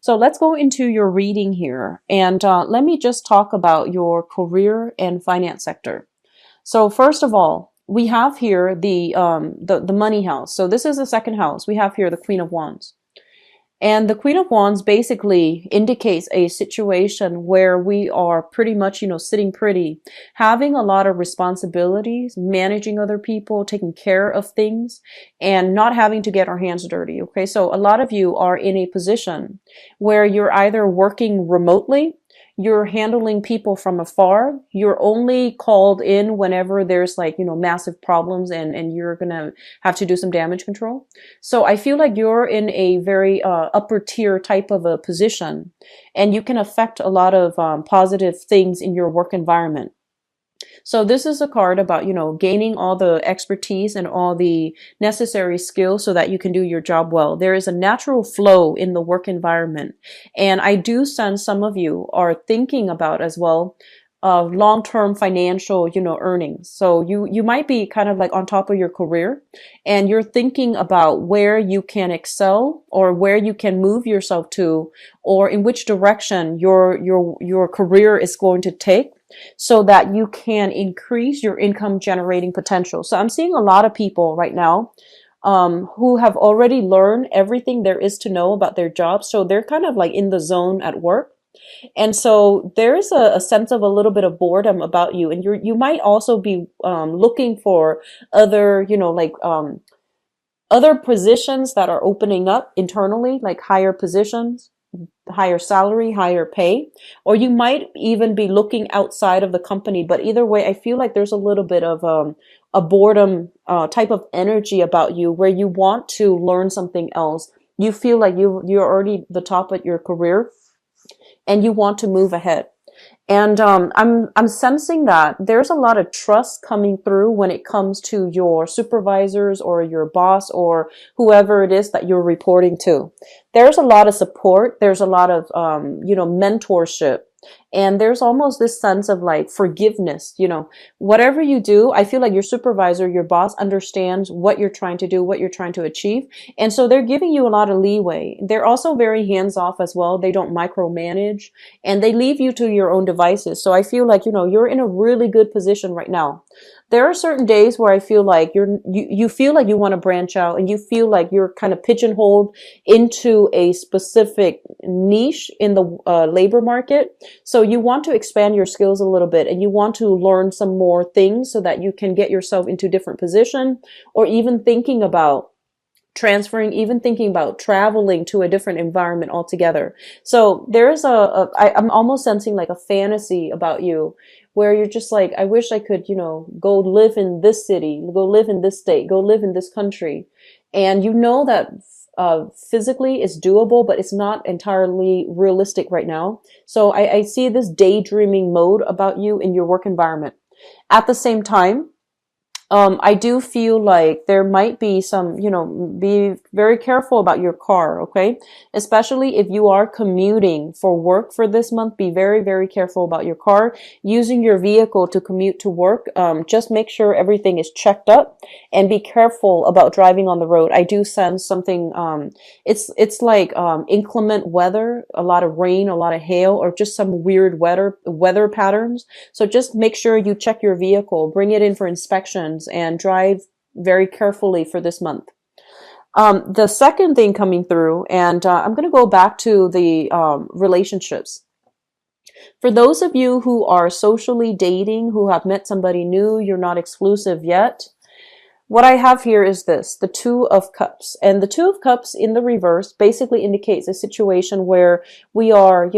So let's go into your reading here. And let me just talk about your career and finance sector. So first of all, we have here the money house. So this is the second house. We have here the Queen of Wands. And the Queen of Wands basically indicates a situation where we are pretty much, sitting pretty, having a lot of responsibilities, managing other people, taking care of things, and not having to get our hands dirty. Okay. So a lot of you are in a position where you're either working remotely, you're handling people from afar. You're only called in whenever there's massive problems and you're going to have to do some damage control. So I feel like you're in a very upper tier type of a position, and you can affect a lot of positive things in your work environment. So this is a card about, gaining all the expertise and all the necessary skills so that you can do your job well. There is a natural flow in the work environment. And I do sense some of you are thinking about as well long-term financial, earnings. So you might be kind of like on top of your career, and you're thinking about where you can excel or where you can move yourself to, or in which direction your career is going to take, so that you can increase your income generating potential. So I'm seeing a lot of people right now who have already learned everything there is to know about their job. So they're kind of like in the zone at work. And so there is a sense of a little bit of boredom about you. And you might also be looking for other, other positions that are opening up internally, like higher positions, higher salary, higher pay, or you might even be looking outside of the company. But either way, I feel like there's a little bit of a boredom type of energy about you, where you want to learn something else. You feel like you're already the top of your career, and you want to move ahead. And I'm sensing that there's a lot of trust coming through when it comes to your supervisors or your boss or whoever it is that you're reporting to. There's a lot of support. There's a lot of mentorship. And there's almost this sense of like forgiveness, whatever you do, I feel like your supervisor, your boss understands what you're trying to do, what you're trying to achieve. And so they're giving you a lot of leeway. They're also very hands off as well. They don't micromanage, and they leave you to your own devices. So I feel like, you're in a really good position right now. There are certain days where I feel like you feel like you want to branch out, and you feel like you're kind of pigeonholed into a specific niche in the labor market. So you want to expand your skills a little bit, and you want to learn some more things so that you can get yourself into different position, or even thinking about transferring, even thinking about traveling to a different environment altogether. So there's I'm almost sensing like a fantasy about you, where you're just like, I wish I could, go live in this city, go live in this state, go live in this country. And that physically it's doable, but it's not entirely realistic right now. So I see this daydreaming mode about you in your work environment. At the same time, I do feel like there might be some, be very careful about your car, okay? Especially if you are commuting for work for this month, be very, very careful about your car. Using your vehicle to commute to work, just make sure everything is checked up, and be careful about driving on the road. I do sense something, it's like inclement weather, a lot of rain, a lot of hail, or just some weird weather patterns. So just make sure you check your vehicle, bring it in for inspection, and drive very carefully for this month. The second thing coming through, and I'm going to go back to the relationships. For those of you who are socially dating, who have met somebody new, you're not exclusive yet, what I have here is this, the Two of Cups. And the Two of Cups in the reverse basically indicates a situation where we are,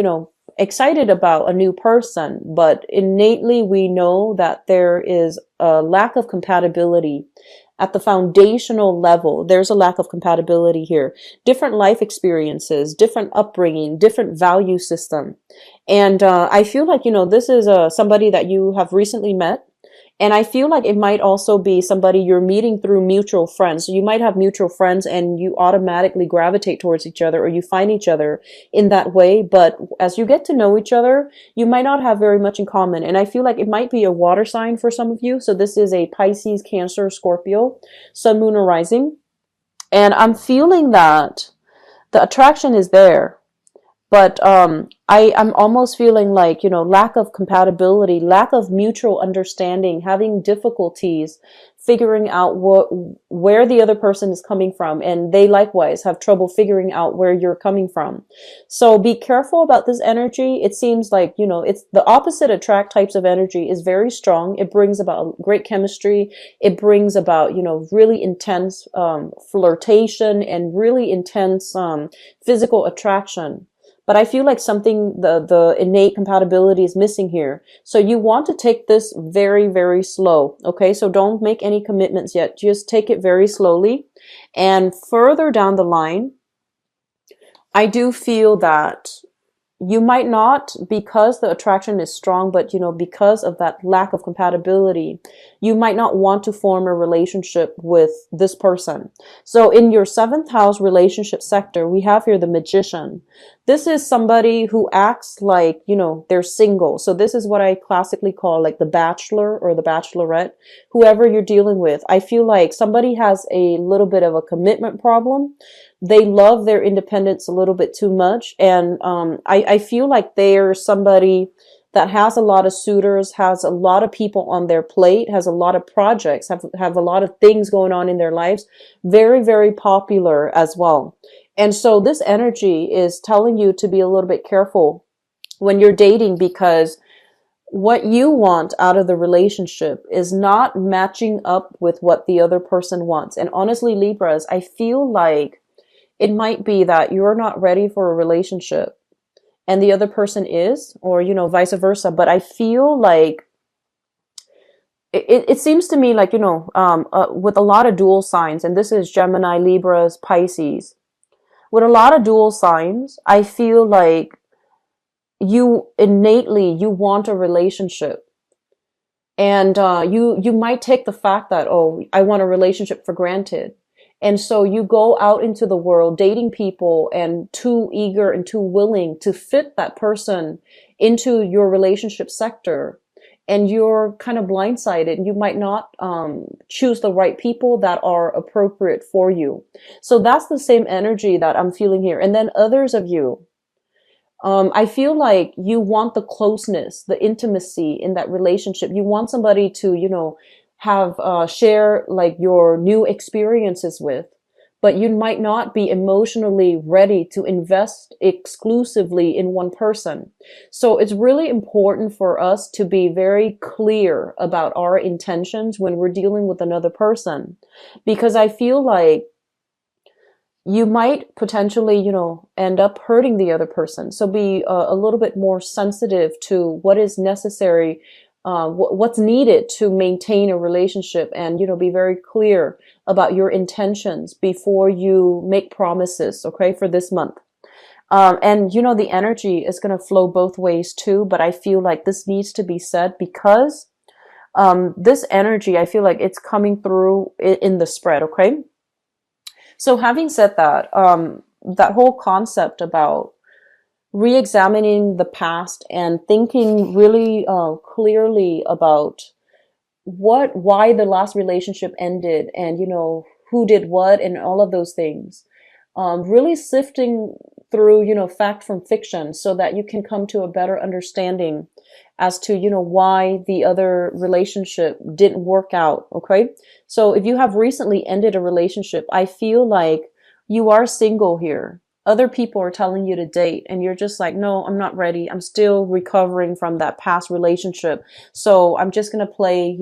excited about a new person, but innately we know that there is a lack of compatibility at the foundational level. There's a lack of compatibility here. Different life experiences, different upbringing, different value system. And I feel like, this is somebody that you have recently met. And I feel like it might also be somebody you're meeting through mutual friends. So you might have mutual friends and you automatically gravitate towards each other, or you find each other in that way. But as you get to know each other, you might not have very much in common. And I feel like it might be a water sign for some of you. So this is a Pisces, Cancer, Scorpio, Sun, Moon, or Rising. And I'm feeling that the attraction is there. But I'm almost feeling like, lack of compatibility, lack of mutual understanding, having difficulties figuring out where the other person is coming from, and they likewise have trouble figuring out where you're coming from. So be careful about this energy. It seems like, it's the opposite attract types of energy is very strong. It brings about great chemistry. It brings about, really intense flirtation and really intense physical attraction. But I feel like something, the innate compatibility is missing here. So you want to take this very, very slow. Okay. So don't make any commitments yet. Just take it very slowly. And further down the line, I do feel that you might not, because the attraction is strong, but because of that lack of compatibility, you might not want to form a relationship with this person. So in your seventh house relationship sector, we have here the Magician. This is somebody who acts like, they're single. So this is what I classically call like the bachelor or the bachelorette, whoever you're dealing with. I feel like somebody has a little bit of a commitment problem. They love their independence a little bit too much. And I feel like they're somebody that has a lot of suitors, has a lot of people on their plate, has a lot of projects, have a lot of things going on in their lives. Very, very popular as well. And so this energy is telling you to be a little bit careful when you're dating, because what you want out of the relationship is not matching up with what the other person wants. And honestly, Libras, I feel like it might be that you're not ready for a relationship and the other person is, or, vice versa. But I feel like it seems to me like, with a lot of dual signs, and this is Gemini, Libras, Pisces, with a lot of dual signs, I feel like you innately, you want a relationship. And you might take the fact that, oh, I want a relationship for granted. And so you go out into the world dating people and too eager and too willing to fit that person into your relationship sector. And you're kind of blindsided. You might not choose the right people that are appropriate for you. So that's the same energy that I'm feeling here. And then others of you, I feel like you want the closeness, the intimacy in that relationship. You want somebody to, have share like your new experiences with, but you might not be emotionally ready to invest exclusively in one person. So it's really important for us to be very clear about our intentions when we're dealing with another person, because I feel like you might potentially, end up hurting the other person. So be a little bit more sensitive to what is necessary, what's needed to maintain a relationship, and, be very clear about your intentions before you make promises, okay, for this month. And, the energy is going to flow both ways too, but I feel like this needs to be said because this energy, I feel like it's coming through in the spread, okay? So having said that, that whole concept about re-examining the past and thinking really clearly about why the last relationship ended, and who did what and all of those things, really sifting through fact from fiction so that you can come to a better understanding as to why the other relationship didn't work out. Okay, so if you have recently ended a relationship, I feel like you are single here. Other people are telling you to date and you're just like, no, I'm not ready. I'm still recovering from that past relationship. So I'm just going to play,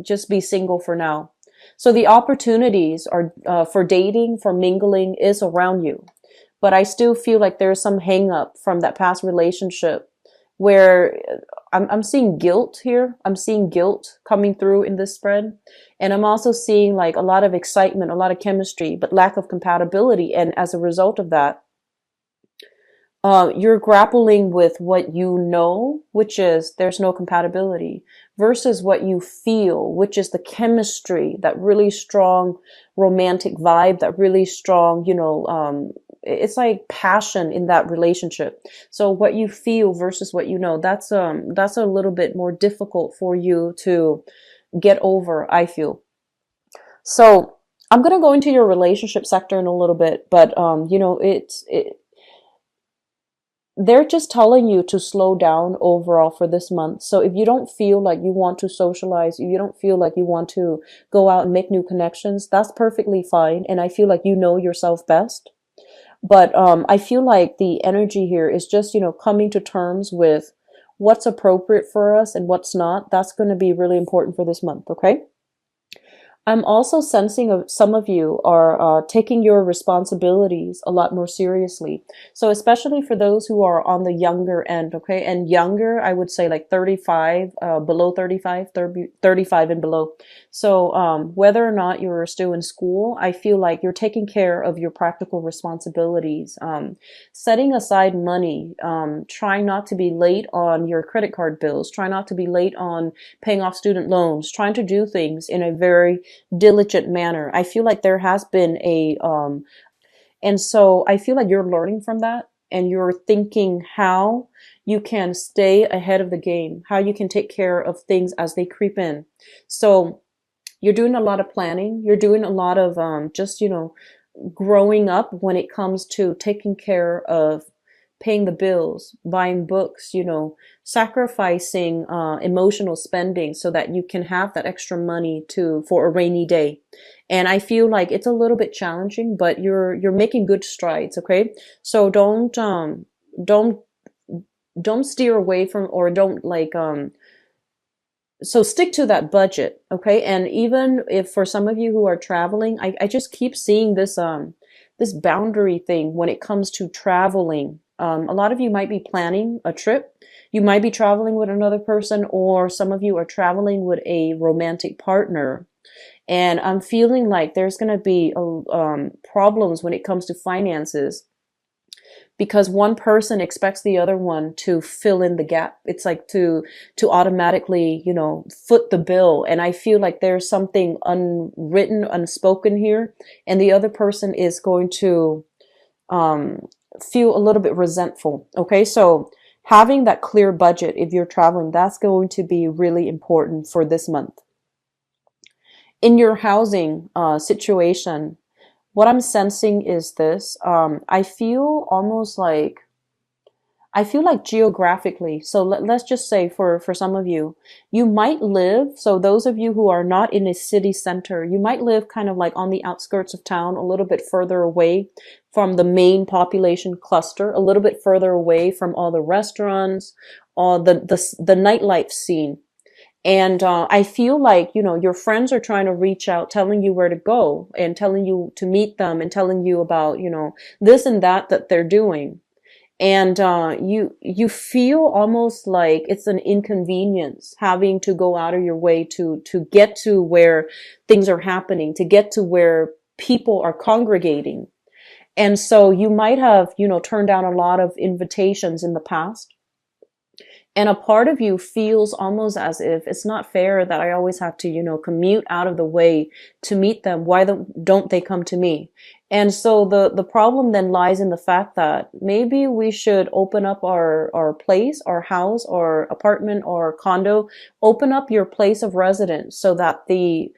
just be single for now. So the opportunities are for dating, for mingling is around you. But I still feel like there's some hang up from that past relationship where I'm seeing guilt here. I'm seeing guilt coming through in this spread. And I'm also seeing like a lot of excitement, a lot of chemistry, but lack of compatibility. And as a result of that, you're grappling with what you know, which is there's no compatibility, versus what you feel, which is the chemistry, that really strong romantic vibe, that really strong, it's like passion in that relationship. So what you feel versus what you know, that's a little bit more difficult for you to get over, I feel. So I'm going to go into your relationship sector in a little bit, but they're just telling you to slow down overall for this month. So if you don't feel like you want to socialize, if you don't feel like you want to go out and make new connections, that's perfectly fine. And I feel like you know yourself best. But I feel like the energy here is just, coming to terms with what's appropriate for us and what's not. That's going to be really important for this month, okay? I'm also sensing some of you are taking your responsibilities a lot more seriously. So especially for those who are on the younger end, okay? And younger, I would say like 35, below 35, 35 and below. So whether or not you're still in school, I feel like you're taking care of your practical responsibilities, setting aside money, trying not to be late on your credit card bills, trying not to be late on paying off student loans, trying to do things in a very diligent manner. I feel like there has been and so I feel like you're learning from that and you're thinking how you can stay ahead of the game, how you can take care of things as they creep in. So you're doing a lot of planning. You're doing a lot of just, growing up when it comes to taking care of paying the bills, buying books, sacrificing emotional spending so that you can have that extra money for a rainy day. And I feel like it's a little bit challenging, but you're making good strides, okay? So don't don't steer away from, or don't like so stick to that budget, okay? And even if for some of you who are traveling, I just keep seeing this boundary thing when it comes to traveling. A lot of you might be planning a trip. You might be traveling with another person, or some of you are traveling with a romantic partner. And I'm feeling like there's going to be problems when it comes to finances, because one person expects the other one to fill in the gap. It's like to automatically, foot the bill. And I feel like there's something unwritten, unspoken here, and the other person is going to feel a little bit resentful. Okay, so having that clear budget if you're traveling, that's going to be really important for this month. In your housing situation, what I'm sensing is this. I feel like geographically. So let's just say for some of you, you might live, so those of you who are not in a city center, you might live kind of like on the outskirts of town, a little bit further away from the main population cluster, a little bit further away from all the restaurants, all the nightlife scene. And I feel like, your friends are trying to reach out, telling you where to go and telling you to meet them and telling you about, this and that they're doing. And you feel almost like it's an inconvenience having to go out of your way to get to where things are happening, to get to where people are congregating. And so you might have, turned down a lot of invitations in the past. And a part of you feels almost as if it's not fair that I always have to, commute out of the way to meet them. Why don't they come to me? And so the problem then lies in the fact that maybe we should open up our place, our house, or apartment or condo, open up your place of residence so that the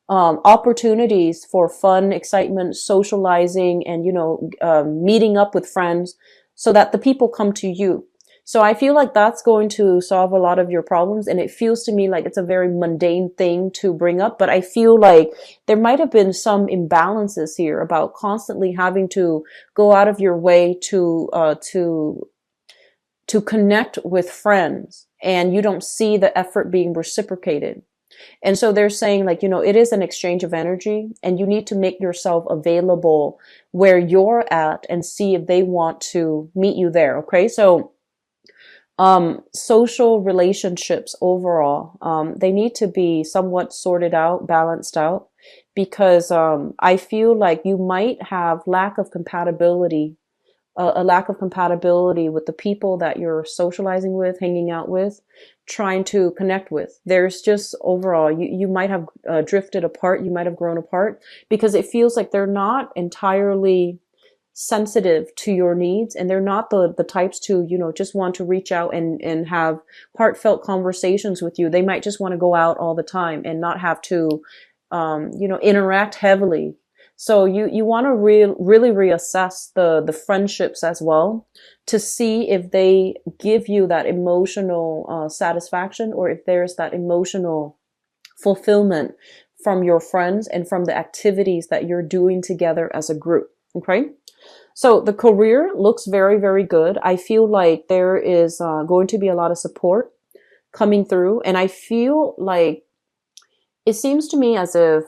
opportunities for fun, excitement, socializing, and, meeting up with friends, so that the people come to you. So I feel like that's going to solve a lot of your problems. And it feels to me like it's a very mundane thing to bring up. But I feel like there might have been some imbalances here about constantly having to go out of your way to connect with friends, and you don't see the effort being reciprocated. And so they're saying like, it is an exchange of energy, and you need to make yourself available where you're at and see if they want to meet you there. Okay. So social relationships overall, they need to be somewhat sorted out, balanced out, because I feel like you might have lack of compatibility, a lack of compatibility with the people that you're socializing with, hanging out with, trying to connect with. There's just overall, you might have drifted apart, you might have grown apart, because it feels like they're not entirely sensitive to your needs, and they're not the types to, just want to reach out and have heartfelt conversations with you. They might just want to go out all the time and not have to, interact heavily. So you want to really reassess the friendships as well, to see if they give you that emotional satisfaction, or if there's that emotional fulfillment from your friends and from the activities that you're doing together as a group. Okay. So the career looks very, very good. I feel like there is going to be a lot of support coming through. And I feel like it seems to me as if,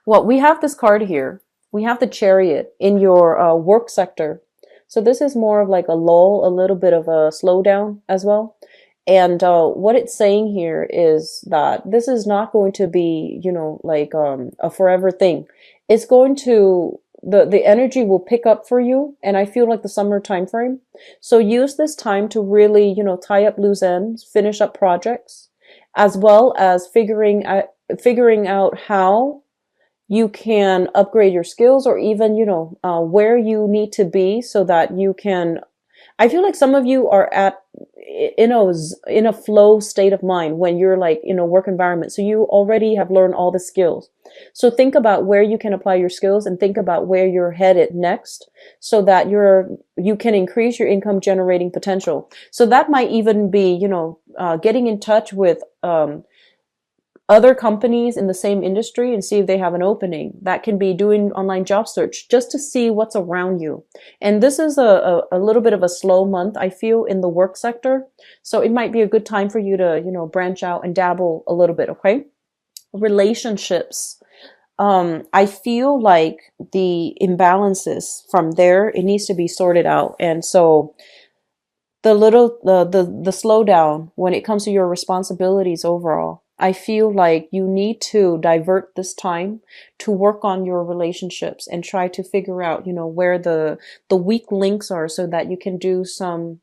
well, we have this card here. We have the Chariot in your work sector. So this is more of like a lull, a little bit of a slowdown as well. And what it's saying here is that this is not going to be, like a forever thing. It's going to, the energy will pick up for you. And I feel like the summer time frame. So use this time to really, tie up loose ends, finish up projects, as well as figuring out how you can upgrade your skills, or even, where you need to be so that you can, I feel like some of you are in a flow state of mind when you're like in a work environment. So you already have learned all the skills. So think about where you can apply your skills, and think about where you're headed next, so that you can increase your income generating potential. So that might even be, getting in touch with, other companies in the same industry and see if they have an opening. That can be doing online job search just to see what's around you. And this is a little bit of a slow month, I feel, in the work sector. So it might be a good time for you to, branch out and dabble a little bit. Okay. Relationships. I feel like the imbalances from there, it needs to be sorted out. And so the slowdown when it comes to your responsibilities overall, I feel like you need to divert this time to work on your relationships and try to figure out, where the weak links are, so that you can do some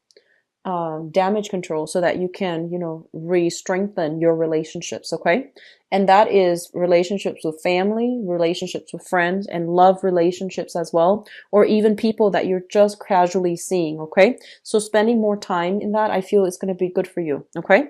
damage control, so that you can, re-strengthen your relationships. Okay. And that is relationships with family, relationships with friends, and love relationships as well, or even people that you're just casually seeing. Okay. So spending more time in that, I feel, is going to be good for you. Okay.